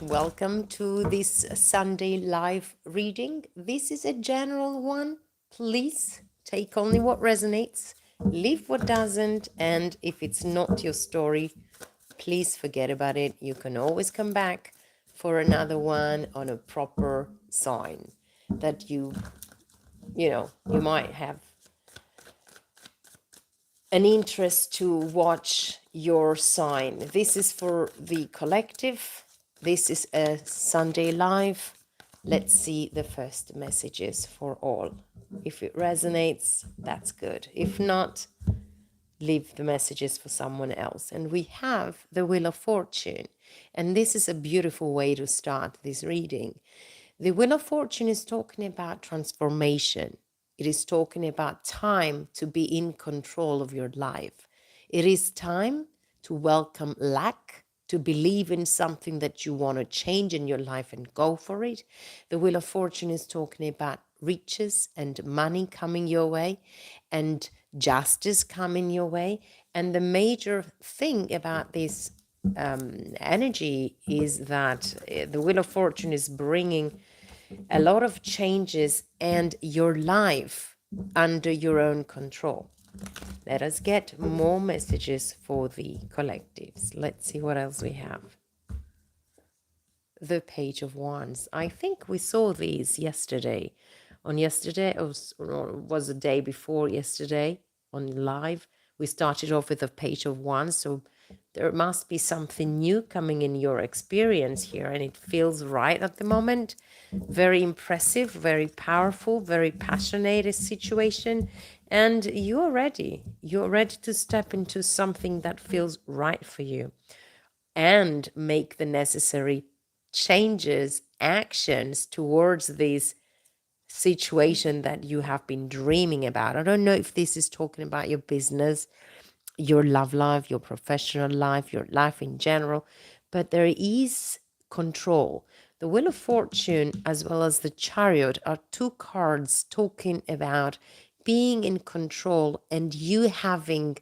Welcome to this Sunday live reading. This is a general one. Please take only what resonates, leave what doesn't, and if it's not your story, please forget about it. You can always come back for another one on a proper sign that you might have an interest to watch your sign. This is for the collective. This is a Sunday live. Let's see the first messages for all. If it resonates, that's good. If not, leave the messages for someone else. And we have the Wheel of Fortune. And this is a beautiful way to start this reading. The Wheel of Fortune is talking about transformation. It is talking about time to be in control of your life. It is time to welcome lack, to believe in something that you want to change in your life and go for it. The Wheel of Fortune is talking about riches and money coming your way and justice coming your way. And the major thing about this energy is that the Wheel of Fortune is bringing a lot of changes and your life under your own control. Let us get more messages for the collectives. Let's see what else we have. The Page of Wands. I think we saw these yesterday. On yesterday, or was the day before yesterday on live. We started off with the Page of Wands, so there must be something new coming in your experience here, and it feels right at the moment. Very impressive, very powerful, very passionate situation, and you're ready. You're ready to step into something that feels right for you and make the necessary changes, actions towards this situation that you have been dreaming about. I don't know if this is talking about your business, your love life, your professional life, your life in general, but there is control. The Wheel of Fortune as well as the Chariot are two cards talking about being in control and you having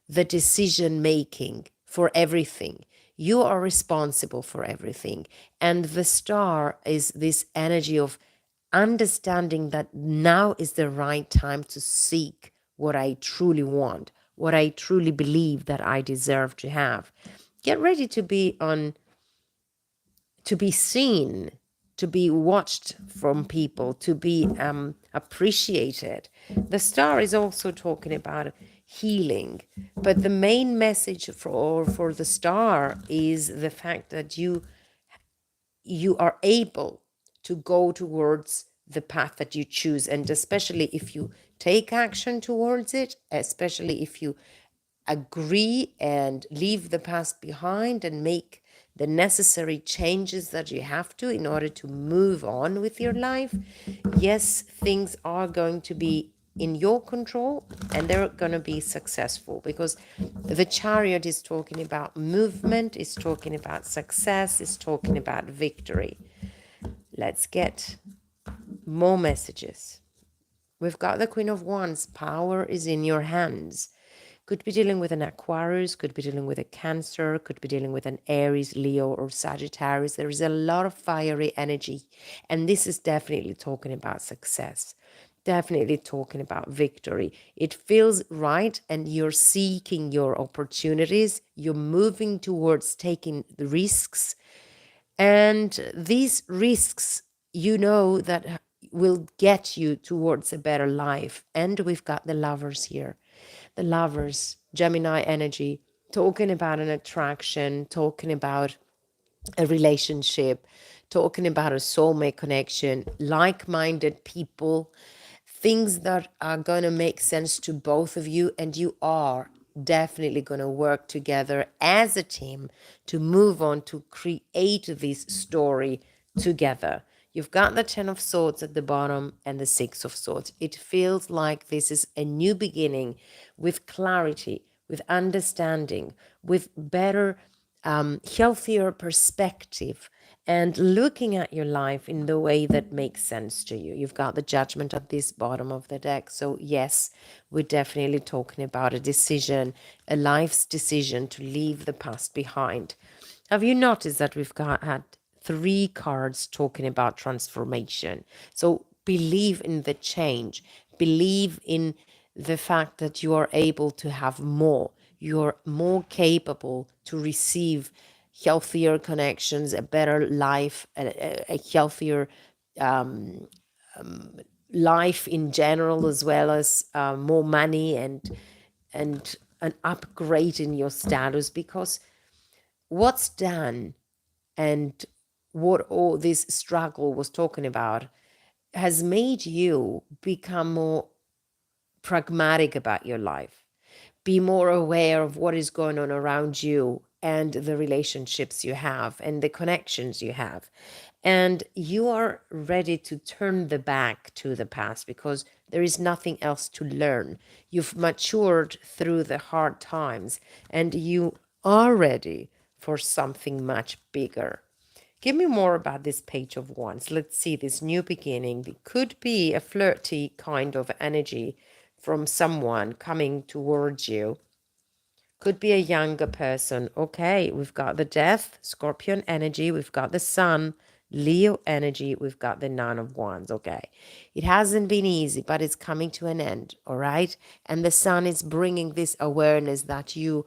the decision making for everything. You are responsible for everything. And the Star is this energy of understanding that now is the right time to seek what I truly want, what I truly believe that I deserve to have. Get ready to be seen, to be watched from people, to be appreciated. The Star is also talking about healing, but the main message for the Star is the fact that you are able to go towards the path that you choose, and especially if you take action towards it, especially if you agree and leave the past behind and make the necessary changes that you have to in order to move on with your life. Yes, things are going to be in your control and they're going to be successful, because the Chariot is talking about movement, is talking about success, is talking about victory. Let's get more messages. We've got the Queen of Wands. Power is in your hands. Could be dealing with an Aquarius, could be dealing with a Cancer, could be dealing with an Aries, Leo, or Sagittarius. There is a lot of fiery energy, and this is definitely talking about success, definitely talking about victory. It feels right, and you're seeking your opportunities. You're moving towards taking the risks, and these risks, you know, that will get you towards a better life. And we've got the Lovers here. The Lovers, Gemini energy, talking about an attraction, talking about a relationship, talking about a soulmate connection, like-minded people, things that are going to make sense to both of you, and you are definitely going to work together as a team to move on to create this story together. You've got the 10 of Swords at the bottom and the 6 of Swords. It feels like this is a new beginning with clarity, with understanding, with better, healthier perspective, and looking at your life in the way that makes sense to you. You've got the Judgment at this bottom of the deck. So yes, we're definitely talking about a decision, a life's decision to leave the past behind. Have you noticed that we've had 3 cards talking about transformation. So believe in the change, believe in the fact that you are able to have more, you're more capable to receive healthier connections, a better life, a healthier life in general, as well as more money and an upgrade in your status. Because what's done and what all this struggle was talking about has made you become more pragmatic about your life, be more aware of what is going on around you and the relationships you have and the connections you have. And you are ready to turn the back to the past because there is nothing else to learn. You've matured through the hard times and you are ready for something much bigger. Give me more about this Page of Wands. Let's see this new beginning. It could be a flirty kind of energy from someone coming towards you. Could be a younger person. Okay, we've got the Death, Scorpion energy. We've got the Sun, Leo energy. We've got the Nine of Wands. Okay, it hasn't been easy, but it's coming to an end. All right, and the Sun is bringing this awareness that you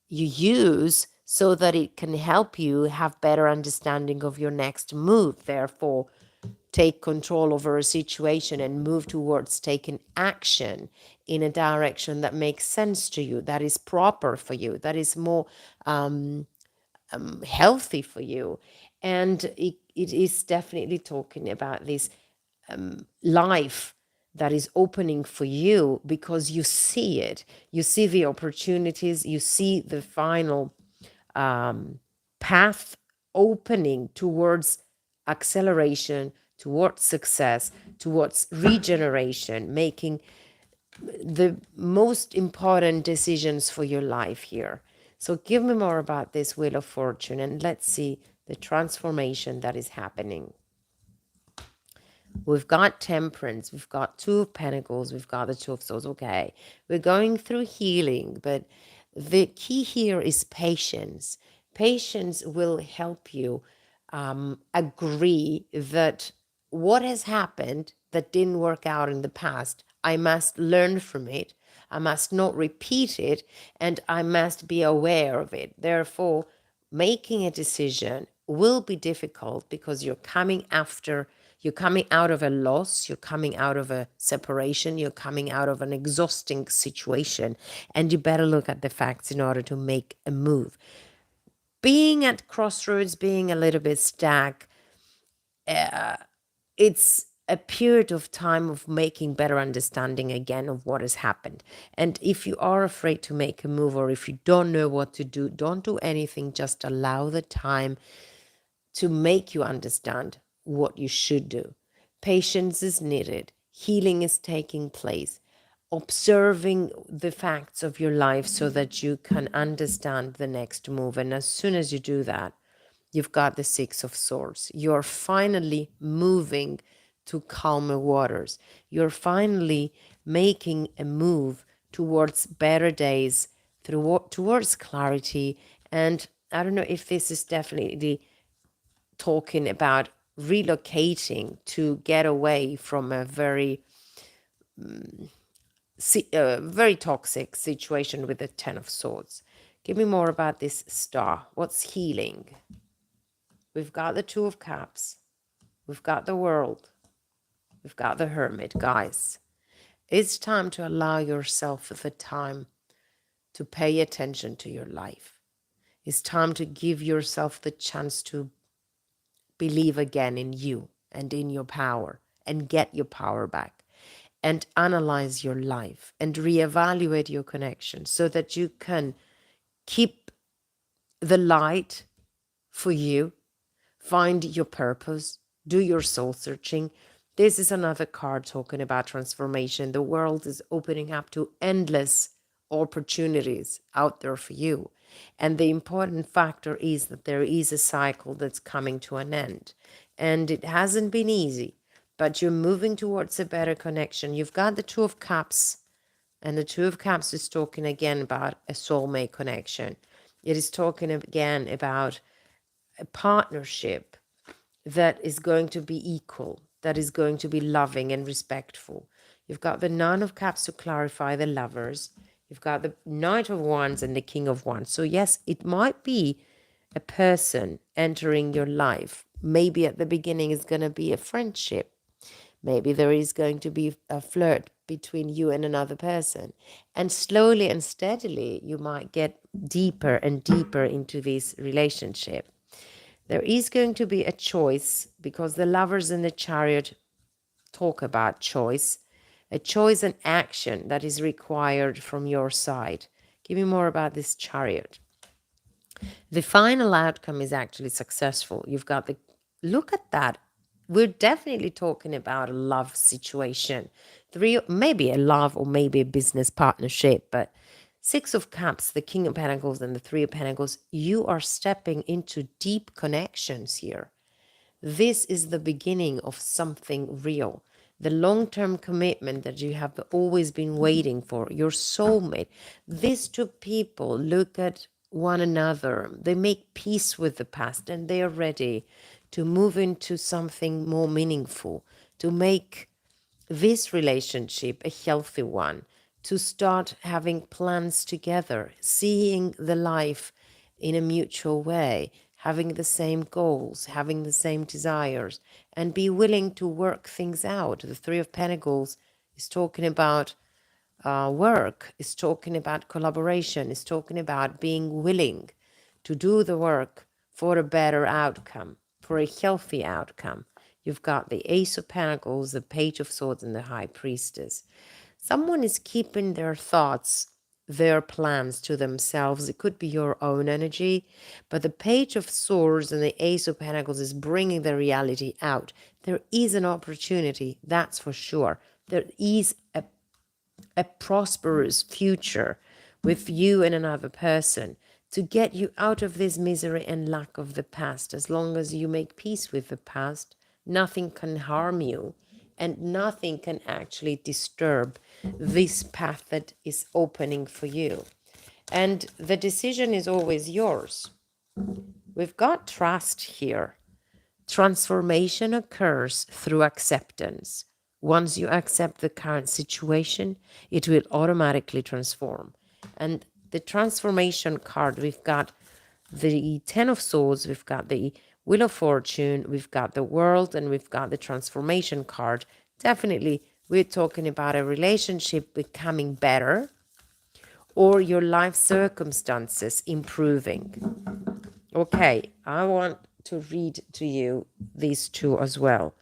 use so that it can help you have better understanding of your next move. Therefore, take control over a situation and move towards taking action in a direction that makes sense to you, that is proper for you, that is more healthy for you. And it is definitely talking about this life that is opening for you because you see it. You see the opportunities, you see the final path opening towards acceleration, towards success, towards regeneration, making the most important decisions for your life here. So give me more about this Wheel of Fortune and let's see the transformation that is happening. We've got Temperance, we've got Two of Pentacles, we've got the Two of Swords. Okay, we're going through healing, but the key here is patience. Patience will help you agree that what has happened that didn't work out in the past, I must learn from it. I must not repeat it, and I must be aware of it. Therefore, making a decision will be difficult because you're coming out of a loss, you're coming out of a separation, you're coming out of an exhausting situation, and you better look at the facts in order to make a move. Being at crossroads, being a little bit stuck, it's a period of time of making better understanding again of what has happened. And if you are afraid to make a move or if you don't know what to do, don't do anything. Just allow the time to make you understand what you should do. Patience is needed. Healing is taking place. Observing the facts of your life so that you can understand the next move. And as soon as you do that, you've got the Six of Swords. You're finally moving to calmer waters. You're finally making a move towards better days, towards clarity. And I don't know if this is definitely talking about relocating to get away from a very very toxic situation with the Ten of Swords. Give me more about this star. What's healing? We've got the Two of Cups. We've got the World. We've got the Hermit. Guys, it's time to allow yourself the time to pay attention to your life. It's time to give yourself the chance to believe again in you and in your power and get your power back and analyze your life and reevaluate your connection so that you can keep the light for you, find your purpose, do your soul searching. This is another card talking about transformation. The world is opening up to endless opportunities out there for you. And the important factor is that there is a cycle that's coming to an end. And it hasn't been easy, but you're moving towards a better connection. You've got the Two of Cups, and the Two of Cups is talking again about a soulmate connection. It is talking again about a partnership that is going to be equal, that is going to be loving and respectful. You've got the Nine of Cups to clarify the lovers. You've got the Knight of Wands and the King of Wands. So yes, it might be a person entering your life. Maybe at the beginning it's going to be a friendship. Maybe there is going to be a flirt between you and another person. And slowly and steadily, you might get deeper and deeper into this relationship. There is going to be a choice, because the Lovers and the Chariot talk about choice, a choice and action that is required from your side. Give me more about this Chariot. The final outcome is actually successful. You've got the, look at that. We're definitely talking about a love situation. Maybe a love or maybe a business partnership, but Six of Cups, the King of Pentacles and the Three of Pentacles, you are stepping into deep connections here. This is the beginning of something real. The long-term commitment that you have always been waiting for, your soulmate. These two people look at one another. They make peace with the past and they are ready to move into something more meaningful, to make this relationship a healthy one, to start having plans together, seeing the life in a mutual way, having the same goals, having the same desires, and be willing to work things out. The Three of Pentacles is talking about work, is talking about collaboration, is talking about being willing to do the work for a better outcome, for a healthy outcome. You've got the Ace of Pentacles, the Page of Swords, and the High Priestess. Someone is keeping their thoughts, their plans to themselves. It could be your own energy, but the Page of Swords and the Ace of Pentacles is bringing the reality out. There is an opportunity, that's for sure. There is a prosperous future with you and another person to get you out of this misery and lack of the past. As long as you make peace with the past, nothing can harm you and nothing can actually disturb this path that is opening for you. And the decision is always yours. We've got trust here. Transformation occurs through acceptance. Once you accept the current situation, it will automatically transform. And the transformation card, we've got the Ten of Swords, we've got the Wheel of Fortune, we've got the World, and we've got the transformation card. Definitely, we're talking about a relationship becoming better or your life circumstances improving. Okay, I want to read to you these two as well.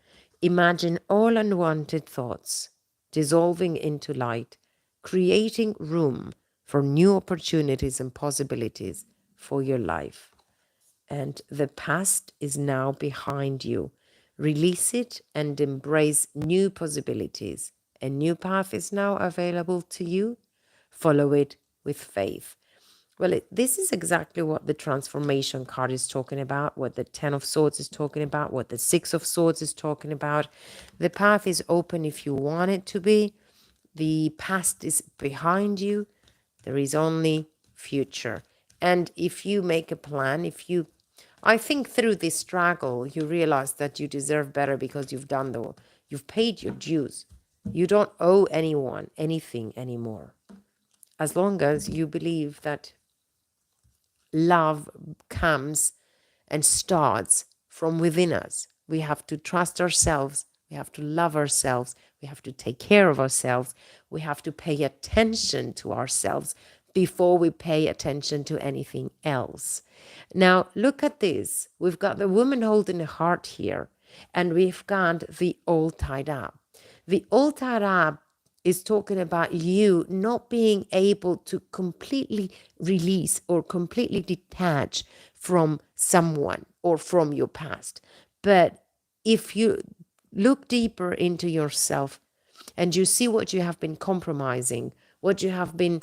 Imagine all unwanted thoughts dissolving into light, creating room for new opportunities and possibilities for your life. And the past is now behind you. Release it and embrace new possibilities. A new path is now available to you. Follow it with faith. Well, this is exactly what the transformation card is talking about, what the Ten of Swords is talking about, what the Six of Swords is talking about. The path is open if you want it to be. The past is behind you. There is only future. And if you make a plan, I think through this struggle, you realize that you deserve better because you've paid your dues. You don't owe anyone anything anymore. As long as you believe that love comes and starts from within us. We have to trust ourselves. We have to love ourselves. We have to take care of ourselves. We have to pay attention to ourselves before we pay attention to anything else. Now, look at this. We've got the woman holding a heart here, and we've got the all tied up. The all tied up is talking about you not being able to completely release or completely detach from someone or from your past. But if you look deeper into yourself and you see what you have been compromising, what you have been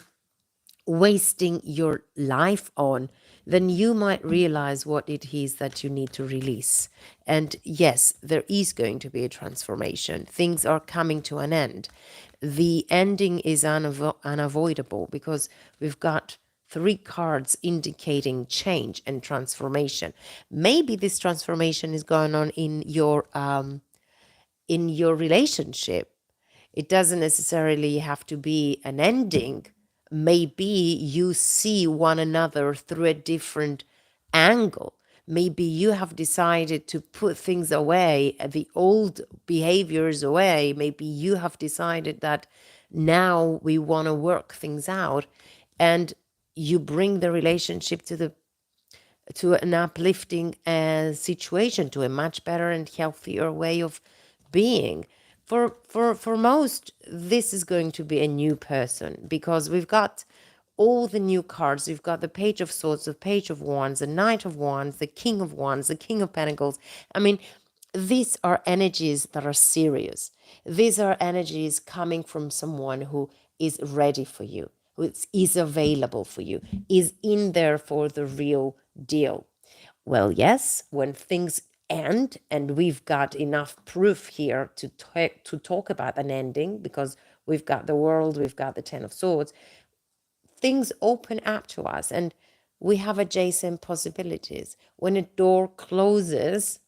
wasting your life on, then you might realize what it is that you need to release. And yes, there is going to be a transformation. Things are coming to an end. The ending is unavoidable because we've got 3 cards indicating change and transformation. Maybe this transformation is going on in your relationship. It doesn't necessarily have to be an ending. Maybe you see one another through a different angle. Maybe you have decided to put things away, the old behaviors away. Maybe you have decided that now we want to work things out, and you bring the relationship to an uplifting situation, to a much better and healthier way of being. For most, this is going to be a new person, because we've got all the new cards. We've got the Page of Swords, the Page of Wands, the Knight of Wands, the King of Wands, the King of Pentacles. I mean, these are energies that are serious. These are energies coming from someone who is ready for you, who is available for you, is in there for the real deal. Well, yes, when things end, and we've got enough proof here to talk about an ending, because we've got the World, we've got the Ten of Swords, things open up to us and we have adjacent possibilities. When a door closes,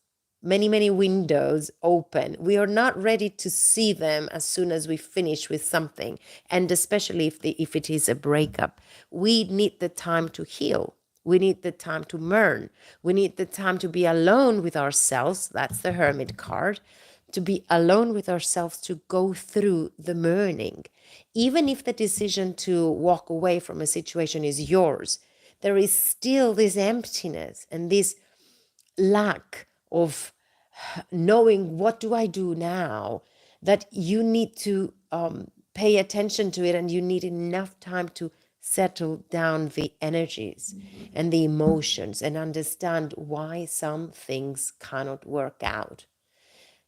many windows open. We are not ready to see them as soon as we finish with something, and especially if it is a breakup. We need the time to heal. We need the time to mourn. We need the time to be alone with ourselves. That's the Hermit card. To be alone with ourselves, to go through the mourning. Even if the decision to walk away from a situation is yours, there is still this emptiness and this lack of knowing, what do I do now, that you need to pay attention to it, and you need enough time to settle down the energies and the emotions and understand why some things cannot work out.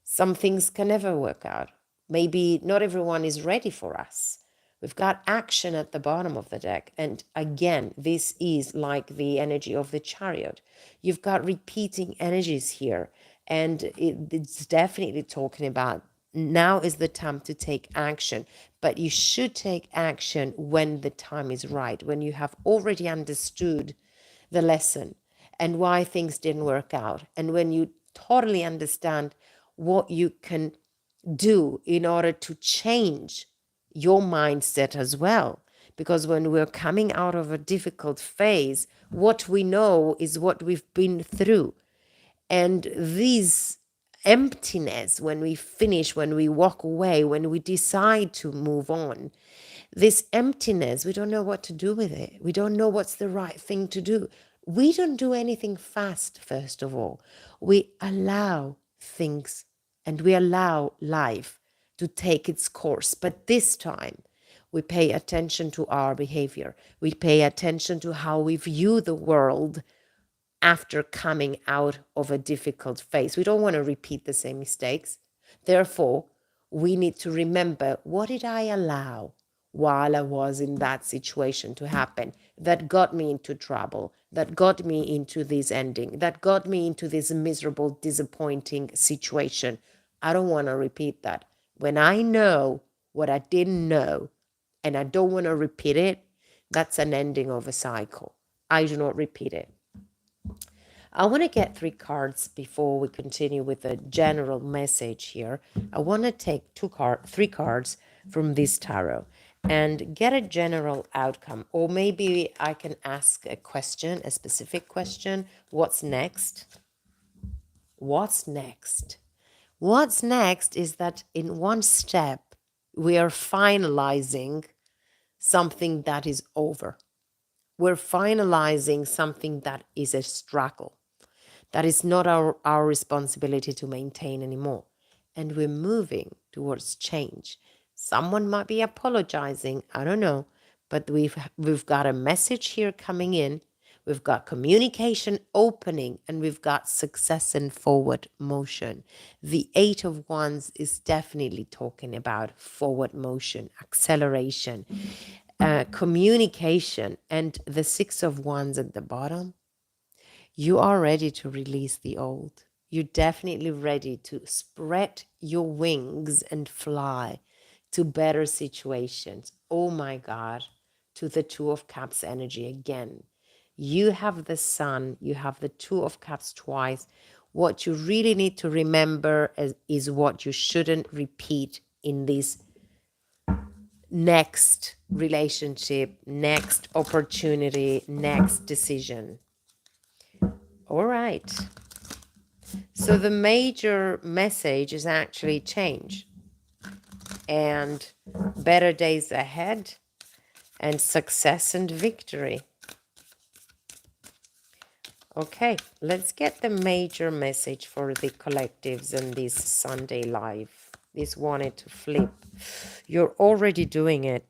Some things can never work out. Maybe not everyone is ready for us. We've got action at the bottom of the deck. And again, this is like the energy of the Chariot. You've got repeating energies here. And it's definitely talking about now is the time to take action. But you should take action when the time is right, when you have already understood the lesson and why things didn't work out. And when you totally understand what you can do in order to change your mindset as well. Because when we're coming out of a difficult phase, what we know is what we've been through. And this emptiness, when we finish, when we walk away, when we decide to move on, this emptiness, we don't know what to do with it. We don't know what's the right thing to do. We don't do anything fast, first of all. We allow things and we allow life to take its course. But this time, we pay attention to our behavior. We pay attention to how we view the world after coming out of a difficult phase. We don't want to repeat the same mistakes. Therefore, we need to remember, what did I allow while I was in that situation to happen that got me into trouble, that got me into this ending, that got me into this miserable, disappointing situation? I don't want to repeat that. When I know what I didn't know and I don't want to repeat it, that's an ending of a cycle. I do not repeat it. I want to get 3 cards before we continue with the general message here. I want to take 3 cards from this tarot and get a general outcome. Or maybe I can ask a question, a specific question. What's next? What's next? What's next is that in one step, we are finalizing something that is over. We're finalizing something that is a struggle. That is not our responsibility to maintain anymore. And we're moving towards change. Someone might be apologizing, I don't know, but we've got a message here coming in. We've got communication opening, and we've got success and forward motion. The 8 of Wands is definitely talking about forward motion, acceleration, communication, and the 6 of Wands at the bottom. You are ready to release the old. You're definitely ready to spread your wings and fly to better situations. Oh my God, to the Two of Cups energy again. You have the Sun, you have the Two of Cups twice. What you really need to remember is what you shouldn't repeat in this next relationship, next opportunity, next decision. All right. So the major message is actually change and better days ahead and success and victory. Okay, let's get the major message for the collectives in this Sunday live. This wanted to flip. You're already doing it.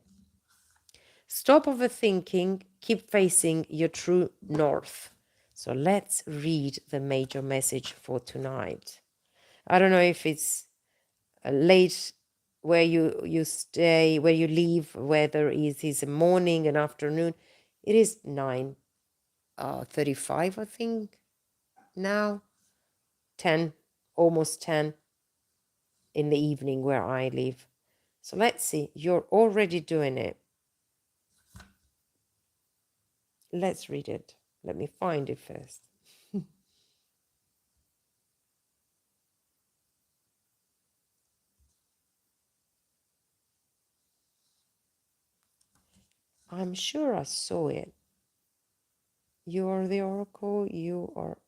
Stop overthinking, keep facing your true north. So let's read the major message for tonight. I don't know if it's late where you stay, where you live, whether it is a morning, an afternoon. It is 9:35, I think, now. 10, almost 10 in the evening where I live. So let's see, you're already doing it. Let's read it. Let me find it first. I'm sure I saw it. You are the oracle. You are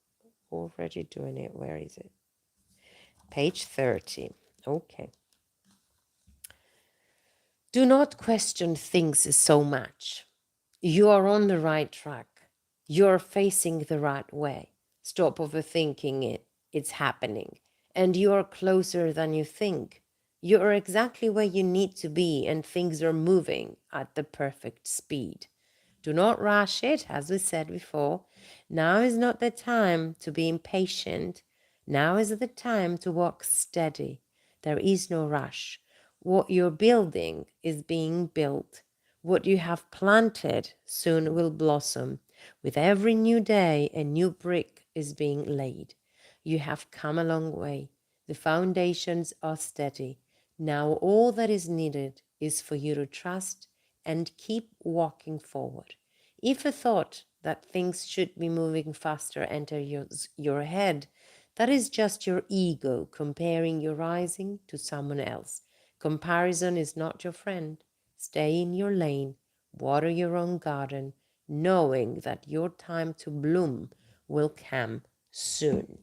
already doing it. Where is it? Page 30. Okay. Do not question things so much. You are on the right track. You are facing the right way. Stop overthinking it. It's happening. And you are closer than you think. You are exactly where you need to be, and things are moving at the perfect speed. Do not rush it, as we said before. Now is not the time to be impatient. Now is the time to walk steady. There is no rush. What you're building is being built. What you have planted soon will blossom. With every new day, a new brick is being laid. You have come a long way. The foundations are steady. Now all that is needed is for you to trust and keep walking forward. If a thought that things should be moving faster enters your head, that is just your ego comparing your rising to someone else. Comparison is not your friend. Stay in your lane, water your own garden, knowing that your time to bloom will come soon.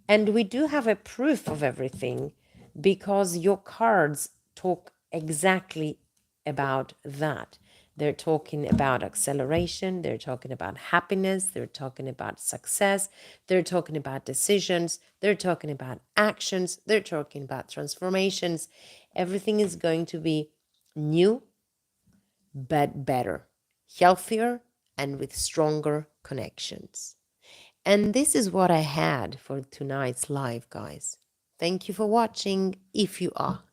And we do have a proof of everything because your cards talk exactly about that. They're talking about acceleration, they're talking about happiness, they're talking about success, they're talking about decisions, they're talking about actions, they're talking about transformations. Everything is going to be new, but better, healthier, and with stronger connections. And this is what I had for tonight's live, guys. Thank you for watching, if you are